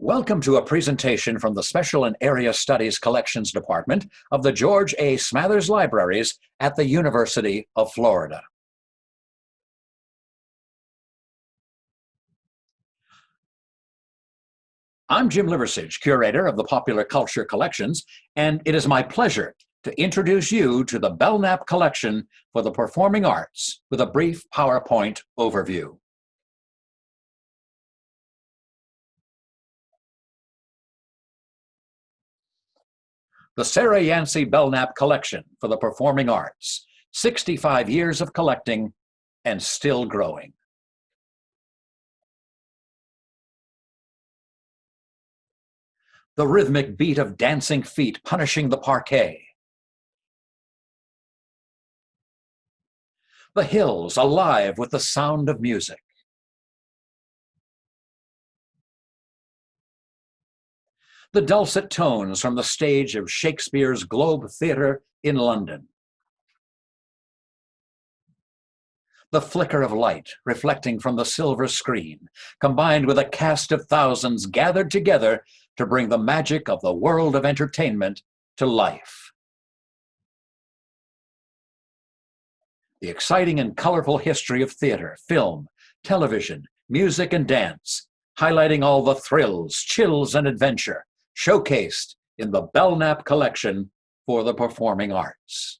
Welcome to a presentation from the Special and Area Studies Collections Department of the George A. Smathers Libraries at the University of Florida. I'm Jim Liversidge, curator of the Popular Culture Collections, and it is my pleasure to introduce you to the Belknap Collection for the Performing Arts with a brief PowerPoint overview. The Sarah Yancey Belknap Collection for the Performing Arts, 65 years of collecting and still growing. The rhythmic beat of dancing feet punishing the parquet. The hills alive with the sound of music. The dulcet tones from the stage of Shakespeare's Globe Theatre in London. The flicker of light reflecting from the silver screen, combined with a cast of thousands gathered together to bring the magic of the world of entertainment to life. The exciting and colorful history of theater, film, television, music, and dance, highlighting all the thrills, chills, and adventure showcased in the Belknap Collection for the Performing Arts.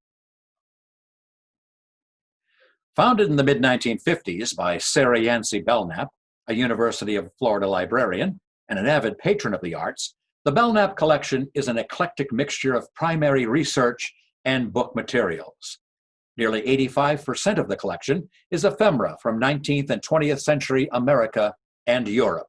Founded in the mid-1950s by Sarah Yancey Belknap, a University of Florida librarian and an avid patron of the arts, the Belknap Collection is an eclectic mixture of primary research and book materials. Nearly 85% of the collection is ephemera from 19th and 20th century America and Europe.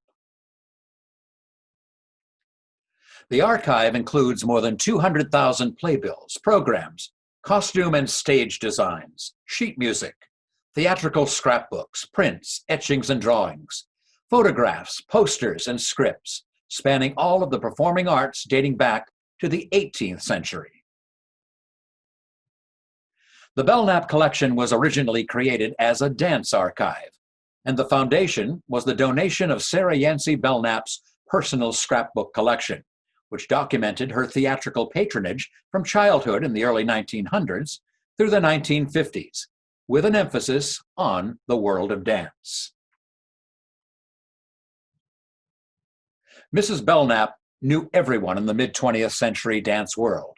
The archive includes more than 200,000 playbills, programs, costume and stage designs, sheet music, theatrical scrapbooks, prints, etchings and drawings, photographs, posters, and scripts, spanning all of the performing arts dating back to the 18th century. The Belknap Collection was originally created as a dance archive, and the foundation was the donation of Sarah Yancey Belknap's personal scrapbook collection, which documented her theatrical patronage from childhood in the early 1900s through the 1950s, with an emphasis on the world of dance. Mrs. Belknap knew everyone in the mid-20th century dance world,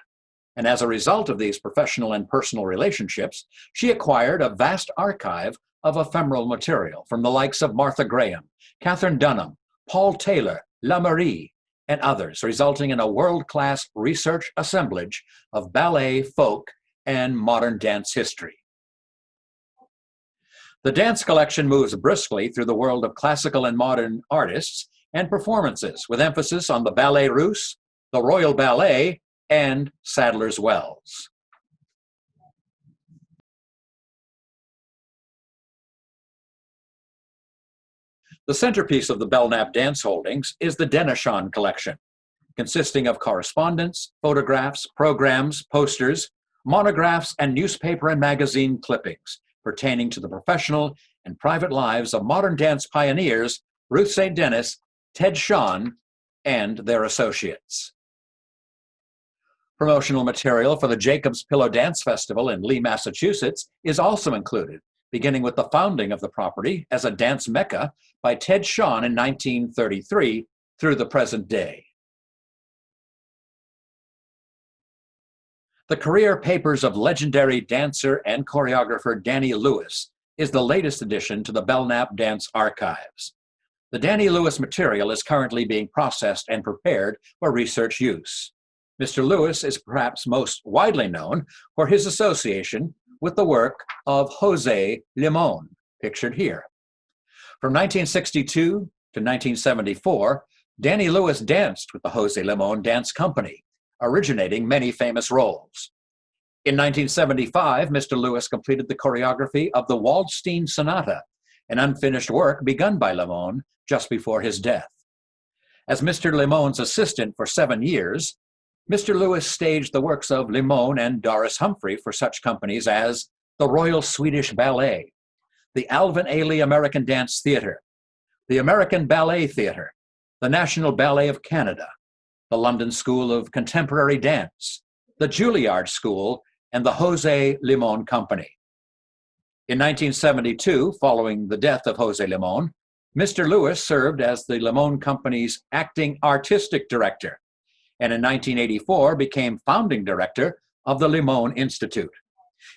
and as a result of these professional and personal relationships, she acquired a vast archive of ephemeral material from the likes of Martha Graham, Katherine Dunham, Paul Taylor, LaMarie, and others, resulting in a world-class research assemblage of ballet, folk, and modern dance history. The dance collection moves briskly through the world of classical and modern artists and performances, with emphasis on the Ballet Russe, the Royal Ballet, and Sadler's Wells. The centerpiece of the Belknap Dance Holdings is the Denishon Collection, consisting of correspondence, photographs, programs, posters, monographs, and newspaper and magazine clippings pertaining to the professional and private lives of modern dance pioneers Ruth St. Denis, Ted Shawn, and their associates. Promotional material for the Jacob's Pillow Dance Festival in Lee, Massachusetts is also included, beginning with the founding of the property as a dance mecca by Ted Shawn in 1933 through the present day. The career papers of legendary dancer and choreographer Danny Lewis is the latest addition to the Belknap Dance Archives. The Danny Lewis material is currently being processed and prepared for research use. Mr. Lewis is perhaps most widely known for his association with the work of Jose Limon, pictured here. From 1962 to 1974, Danny Lewis danced with the Jose Limon Dance Company, originating many famous roles. In 1975, Mr. Lewis completed the choreography of the Waldstein Sonata, an unfinished work begun by Limon just before his death. As Mr. Limon's assistant for 7 years, Mr. Lewis staged the works of Limon and Doris Humphrey for such companies as the Royal Swedish Ballet, the Alvin Ailey American Dance Theatre, the American Ballet Theatre, the National Ballet of Canada, the London School of Contemporary Dance, the Juilliard School, and the José Limón Company. In 1972, following the death of José Limón, Mr. Lewis served as the Limón Company's acting artistic director, and in 1984 became founding director of the Limón Institute.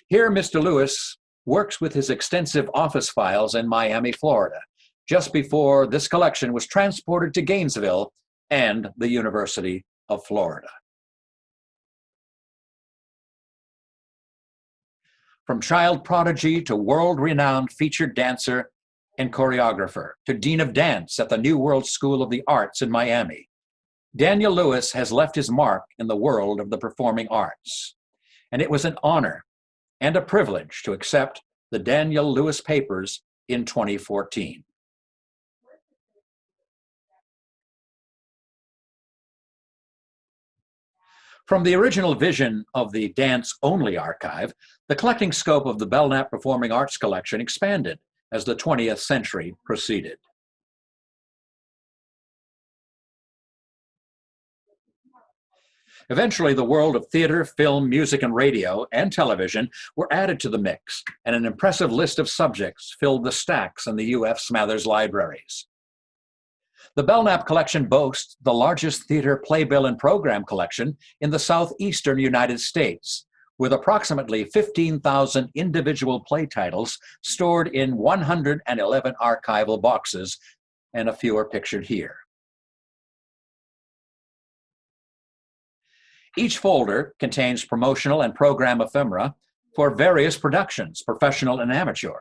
Here, Mr. Lewis works with his extensive office files in Miami, Florida, just before this collection was transported to Gainesville and the University of Florida. From child prodigy to world-renowned featured dancer and choreographer to Dean of Dance at the New World School of the Arts in Miami, Daniel Lewis has left his mark in the world of the performing arts. And it was an honor and a privilege to accept the Daniel Lewis Papers in 2014. From the original vision of the dance-only archive, the collecting scope of the Belknap Performing Arts Collection expanded as the 20th century proceeded. Eventually, the world of theater, film, music, and radio, and television were added to the mix, and an impressive list of subjects filled the stacks in the U.F. Smathers libraries. The Belknap Collection boasts the largest theater playbill and program collection in the southeastern United States, with approximately 15,000 individual play titles stored in 111 archival boxes, and a few are pictured here. Each folder contains promotional and program ephemera for various productions, professional and amateur,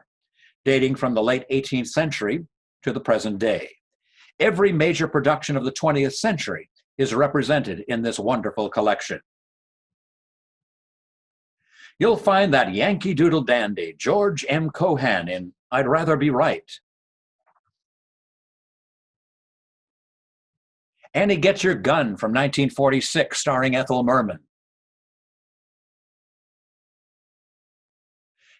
dating from the late 18th century to the present day. Every major production of the 20th century is represented in this wonderful collection. You'll find that Yankee Doodle dandy, George M. Cohan, in I'd Rather Be Right. Annie Get Your Gun from 1946, starring Ethel Merman.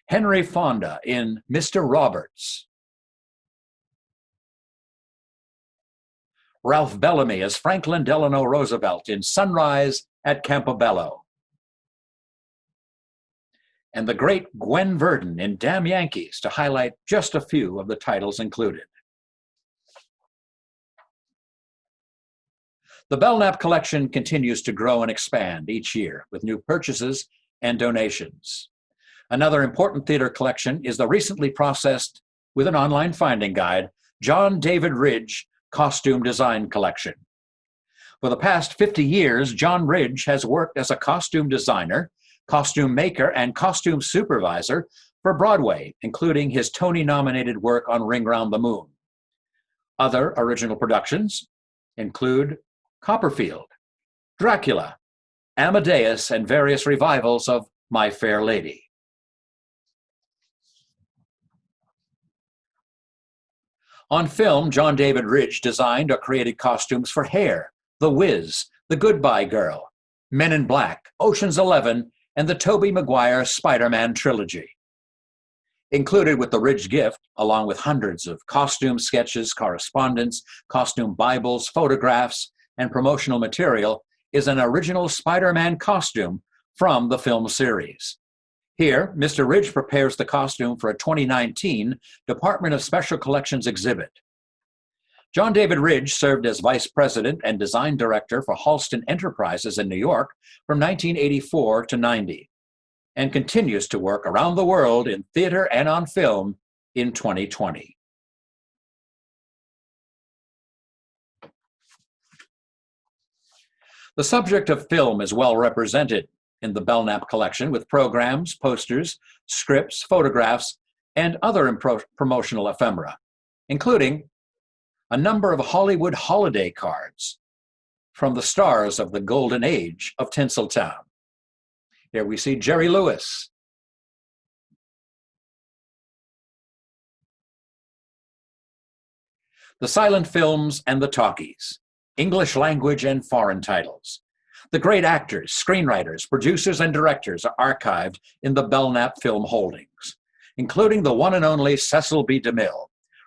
Henry Fonda in Mr. Roberts. Ralph Bellamy as Franklin Delano Roosevelt in Sunrise at Campobello. And the great Gwen Verdon in Damn Yankees, to highlight just a few of the titles included. The Belknap Collection continues to grow and expand each year with new purchases and donations. Another important theater collection is the recently processed, with an online finding guide, John David Ridge Costume Design Collection. For the past 50 years, John Ridge has worked as a costume designer, costume maker, and costume supervisor for Broadway, including his Tony-nominated work on Ring Round the Moon. Other original productions include Copperfield, Dracula, Amadeus, and various revivals of My Fair Lady. On film, John David Ridge designed or created costumes for Hair, The Wiz, The Goodbye Girl, Men in Black, Ocean's 11, and the Tobey Maguire Spider-Man trilogy. Included with the Ridge gift, along with hundreds of costume sketches, correspondence, costume Bibles, photographs, and promotional material, is an original Spider-Man costume from the film series. Here, Mr. Ridge prepares the costume for a 2019 Department of Special Collections exhibit. John David Ridge served as Vice President and Design Director for Halston Enterprises in New York from 1984 to 90, and continues to work around the world in theater and on film in 2020. The subject of film is well represented in the Belknap Collection with programs, posters, scripts, photographs, and other promotional ephemera, including a number of Hollywood holiday cards from the stars of the golden age of Tinseltown. Here we see Jerry Lewis, the silent films and the talkies, English language and foreign titles. The great actors, screenwriters, producers, and directors are archived in the Belknap Film Holdings, including the one and only Cecil B. DeMille,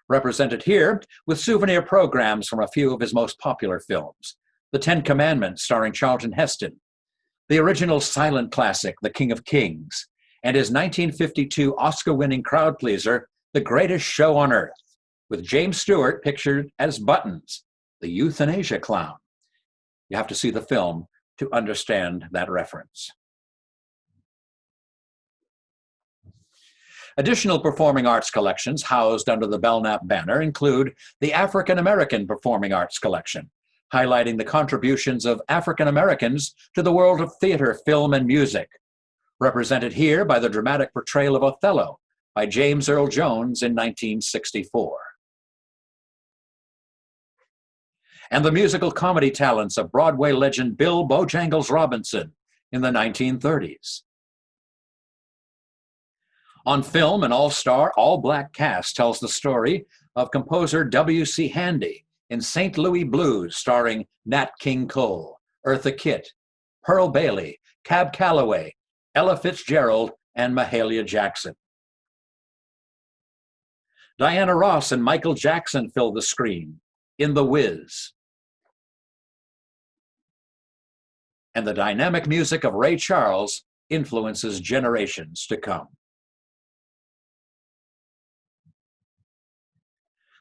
represented here with souvenir programs from a few of his most popular films: The Ten Commandments starring Charlton Heston, the original silent classic The King of Kings, and his 1952 Oscar-winning crowd pleaser, The Greatest Show on Earth, with James Stewart pictured as Buttons, the euthanasia clown. You have to see the film to understand that reference. Additional performing arts collections housed under the Belknap banner include the African American Performing Arts Collection, highlighting the contributions of African Americans to the world of theater, film, and music, represented here by the dramatic portrayal of Othello by James Earl Jones in 1964. And the musical comedy talents of Broadway legend Bill Bojangles Robinson in the 1930s. On film, an all-star, all-black cast tells the story of composer W.C. Handy in St. Louis Blues, starring Nat King Cole, Eartha Kitt, Pearl Bailey, Cab Calloway, Ella Fitzgerald, and Mahalia Jackson. Diana Ross and Michael Jackson fill the screen in The Wiz. And the dynamic music of Ray Charles influences generations to come.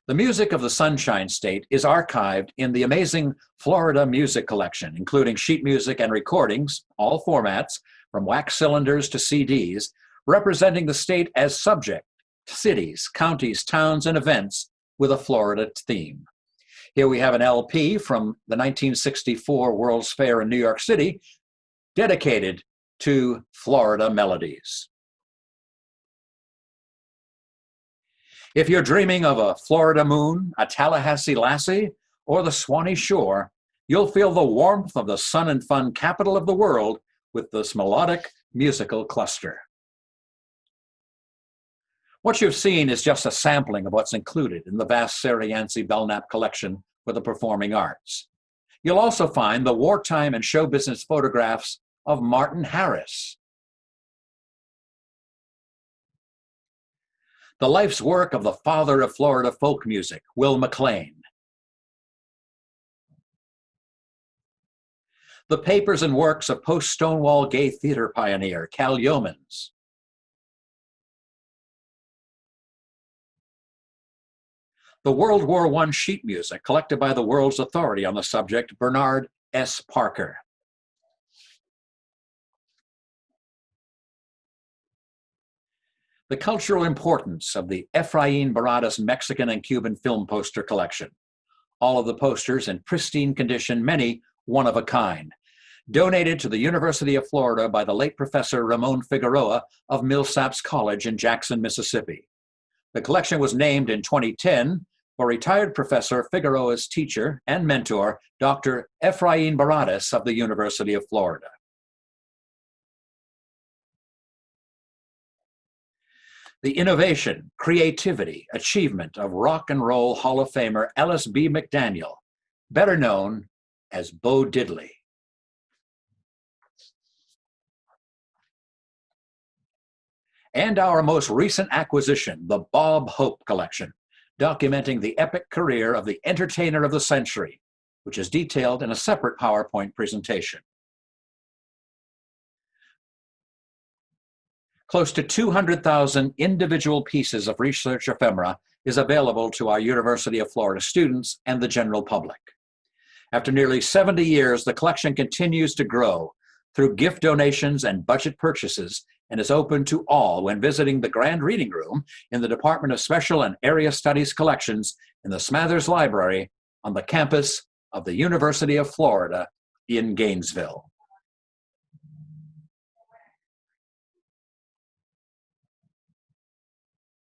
The music of the Sunshine State is archived in the amazing Florida Music Collection, including sheet music and recordings, all formats, from wax cylinders to CDs, representing the state as subject, cities, counties, towns, and events with a Florida theme. Here we have an LP from the 1964 World's Fair in New York City, dedicated to Florida melodies. If you're dreaming of a Florida moon, a Tallahassee lassie, or the Swanee Shore, you'll feel the warmth of the sun and fun capital of the world with this melodic musical cluster. What you've seen is just a sampling of what's included in the vast Sarah Yancey Belknap collection for the performing arts. You'll also find the wartime and show business photographs of Martin Harris, the life's work of the father of Florida folk music, Will McLean, the papers and works of post-Stonewall gay theater pioneer Cal Yeomans, the World War I sheet music collected by the world's authority on the subject, Bernard S. Parker, the cultural importance of the Efrain Barradas Mexican and Cuban film poster collection. All of the posters in pristine condition, many one of a kind, donated to the University of Florida by the late Professor Ramon Figueroa of Millsaps College in Jackson, Mississippi. The collection was named in 2010 for retired Professor Figueroa's teacher and mentor, Dr. Efrain Barradas of the University of Florida. The innovation, creativity, achievement of Rock and Roll Hall of Famer Ellis B. McDaniel, better known as Bo Diddley. And our most recent acquisition, the Bob Hope Collection, documenting the epic career of the entertainer of the century, which is detailed in a separate PowerPoint presentation. Close to 200,000 individual pieces of research ephemera is available to our University of Florida students and the general public. After nearly 70 years, the collection continues to grow through gift donations and budget purchases and is open to all when visiting the Grand Reading Room in the Department of Special and Area Studies Collections in the Smathers Library on the campus of the University of Florida in Gainesville.